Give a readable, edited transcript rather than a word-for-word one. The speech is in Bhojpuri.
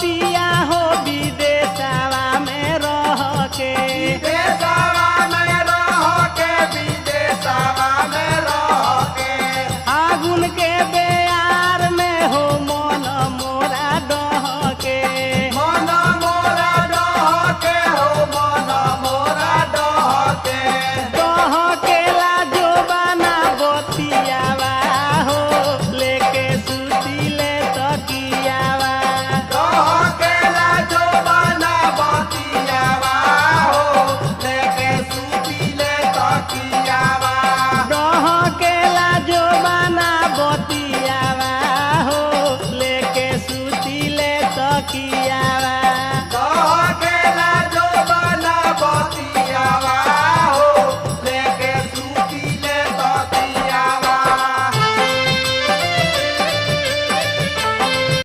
पिया हो विदेशवा में रह के विदेशवा में रह के विदेशवा में रह के फागुन के बेयार में हो मन मोरा डह के मन मोरा डह के हो मन मोरा डह के लाजो बना बतियावा हो लेके सुतीले तकियावा डह के लाजो बना बतियावा हो लेके सुतीले तकियावा डह के लाजो बना बतियावा हो लेके सुतीले तकिया